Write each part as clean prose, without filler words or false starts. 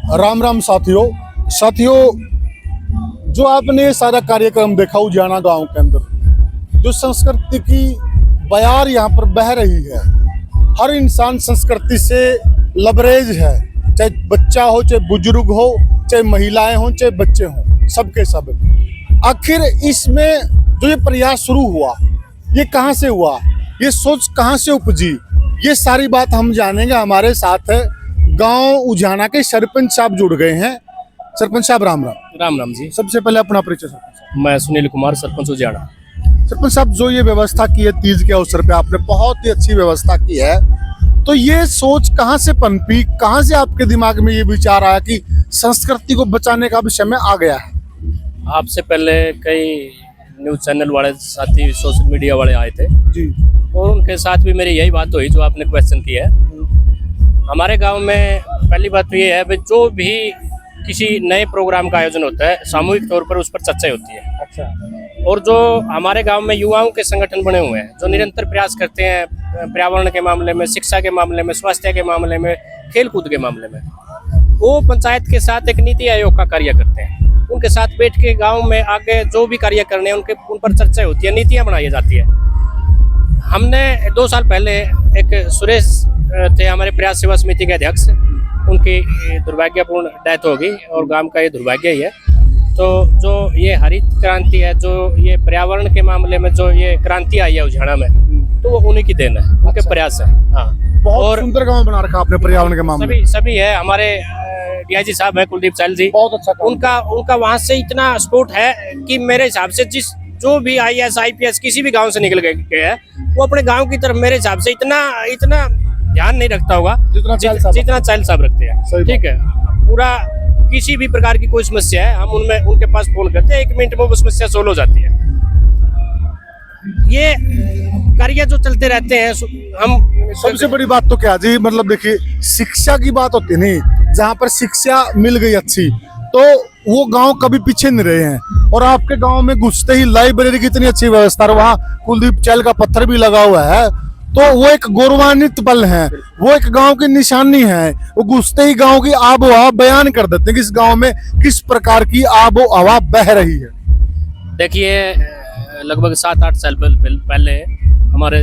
राम राम साथियों, जो आपने ये सारा कार्यक्रम देखा उजाना गांव के अंदर, जो संस्कृति की बयार यहाँ पर बह रही है। हर इंसान संस्कृति से लबरेज है, चाहे बच्चा हो, चाहे बुजुर्ग हो, चाहे महिलाएं हो, चाहे बच्चे हों, सबके सब। आखिर इसमें जो ये प्रयास शुरू हुआ, ये कहाँ से हुआ, ये सोच कहाँ से उपजी, ये सारी बात हम जानेंगे। हमारे साथ है गांव उजाना के सरपंच साहब जुड़ गए हैं। सरपंच साहब राम राम। राम राम जी। सबसे पहले अपना परिचय सरपंच। मैं सुनील कुमार, सरपंच उजाना। सरपंच साहब, जो ये व्यवस्था की है तीज के अवसर पे, आपने बहुत ही अच्छी व्यवस्था की है, तो ये सोच कहाँ से पनपी, कहाँ से आपके दिमाग में ये विचार आया कि संस्कृति को बचाने का भी समय आ गया है? आपसे पहले कई न्यूज चैनल वाले साथी, सोशल मीडिया वाले आए थे जी, और उनके साथ भी मेरी यही बात हुई जो आपने क्वेश्चन किया है। हमारे गांव में पहली बात तो ये है भाई, जो भी किसी नए प्रोग्राम का आयोजन होता है सामूहिक तौर पर उस पर चर्चा होती है। अच्छा। और जो हमारे गांव में युवाओं के संगठन बने हुए हैं, जो निरंतर प्रयास करते हैं पर्यावरण के मामले में, शिक्षा के मामले में, स्वास्थ्य के मामले में, खेल कूद के मामले में, वो पंचायत के साथ एक नीति आयोग का कार्य करते हैं। उनके साथ बैठ के गांव में आगे जो भी कार्य करने हैं उन पर चर्चा होती है, नीतियां बनाई जाती है। हमने 2 साल पहले एक सुरेश थे हमारे प्रयास सेवा समिति के अध्यक्ष, उनकी दुर्भाग्यपूर्ण डेथ हो गई और गांव का ये दुर्भाग्य ही है। तो जो ये हरित क्रांति है, जो ये पर्यावरण के मामले में जो ये क्रांति आई है उजाना में, तो वो उन्हीं की देन है, उनके प्रयास है। हाँ, बहुत सुंदर गांव बना रखा आपने पर्यावरण के मामले में। सभी है। हमारे डीआईजी साहब है कुलदीप सैल जी, बहुत अच्छा। उनका वहां से इतना सपोर्ट है कि मेरे हिसाब से जो भी IAS IPS किसी भी गांव से निकल गए हैं, वो अपने गांव की तरफ मेरे हिसाब से इतना ध्यान नहीं रखता होगा जितना चाइल्ड साहब रखते हैं। ठीक है, पूरा किसी भी प्रकार की कोई समस्या है, हम उनके पास फोन करते हैं, 1 मिनट में वो समस्या सोल्व हो जाती है। ये कार्य जो चलते रहते हैं हम। सबसे बड़ी बात तो क्या जी, मतलब देखिए, शिक्षा की बात होती नहीं, जहाँ पर शिक्षा मिल गई अच्छी, तो वो गांव कभी पीछे नहीं रहे हैं। और आपके गांव में घुसते ही लाइब्रेरी की इतनी अच्छी व्यवस्था, वहाँ कुलदीप चैल का पत्थर भी लगा हुआ है, तो वो एक गौरवान्वित पल है, वो एक गांव की निशानी है। वो घुसते ही गांव की आबो हवा बयान कर देते हैं कि इस गांव में किस प्रकार की आबो हवा बह रही है। देखिए, लगभग 7-8 साल पहले हमारे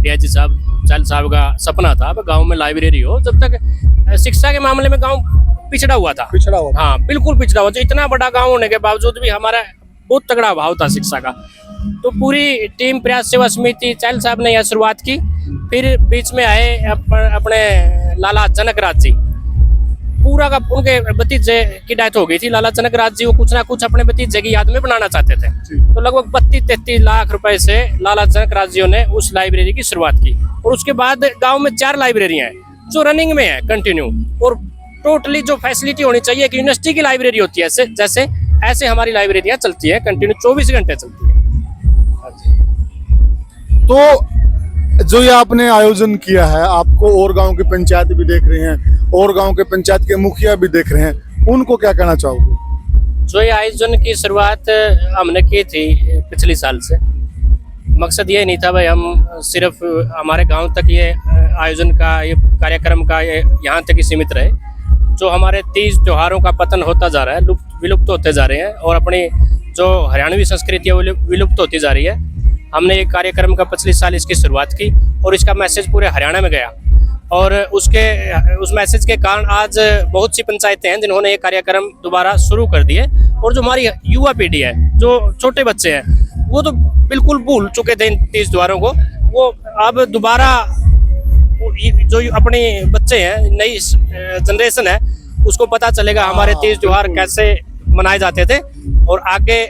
डीआईजी साहब चैल साहब का सपना था गांव में लाइब्रेरी हो। जब तक शिक्षा के मामले में गांव पिछड़ा हुआ था। हाँ, बिल्कुल पिछड़ा हुआ। जो इतना बड़ा गांव होने के बावजूद भी हमारा बहुत तगड़ा अभाव था शिक्षा का। तो पूरी टीम प्रयास सेवा समिति चैल साहब ने यह शुरुआत की। फिर बीच में आए अपने लाला जनकराज जी, पूरा का उनके भतीजे की डेथ हो गई थी। लाला जनकराज जी वो कुछ ना कुछ अपने भतीजे की याद में बनाना चाहते थे, तो लगभग 32-33 लाख रुपए से लाला जनकराज जी ने उस लाइब्रेरी की शुरुआत की। और उसके बाद गांव में 4 लाइब्रेरियां हैं जो रनिंग में है कंटिन्यू। और टोटली जो फैसिलिटी होनी चाहिए कि यूनिवर्सिटी की लाइब्रेरी होती है, जैसे ऐसे हमारी लाइब्रेरियां चलती है, कंटिन्यू 24 घंटे चलती है। तो जो ये आपने आयोजन किया है, आपको और गांव की पंचायत भी देख रहे हैं, और गांव के पंचायत के मुखिया भी देख रहे हैं, उनको क्या कहना चाहोगे? जो ये आयोजन की शुरुआत हमने की थी पिछले साल से, मकसद ये नहीं था भाई हम सिर्फ हमारे गांव तक ये आयोजन का, ये कार्यक्रम का यहाँ तक ही सीमित रहे। जो हमारे तीज त्योहारों का पतन होता जा रहा है, विलुप्त होते जा रहे हैं, और अपनी जो हरियाणवी संस्कृति है वो विलुप्त होती जा रही है। हमने एक कार्यक्रम का पिछले साल इसकी शुरुआत की और इसका मैसेज पूरे हरियाणा में गया। और उस मैसेज के कारण आज बहुत सी पंचायतें हैं जिन्होंने ये कार्यक्रम दोबारा शुरू कर दिए। और जो हमारी युवा पीढ़ी है, जो छोटे बच्चे हैं, वो तो बिल्कुल भूल चुके थे इन तीज त्योहारों को। वो अब दोबारा जो अपने बच्चे हैं, नई जनरेशन है, उसको पता चलेगा हमारे तीज त्योहार कैसे मनाए जाते थे, और आगे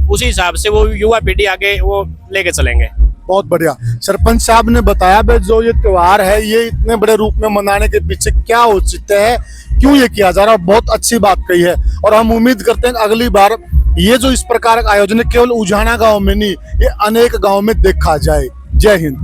उसी हिसाब से वो युवा पीढ़ी आगे वो लेके चलेंगे। बहुत बढ़िया। सरपंच साहब ने बताया भाई, जो ये त्योहार है ये इतने बड़े रूप में मनाने के पीछे क्या औचित्य है, क्यों ये किया जा रहा है, बहुत अच्छी बात कही है। और हम उम्मीद करते हैं कि अगली बार ये जो इस प्रकार का आयोजन केवल उजाना गांव में नहीं, ये अनेक गांव में देखा जाए। जय हिंद।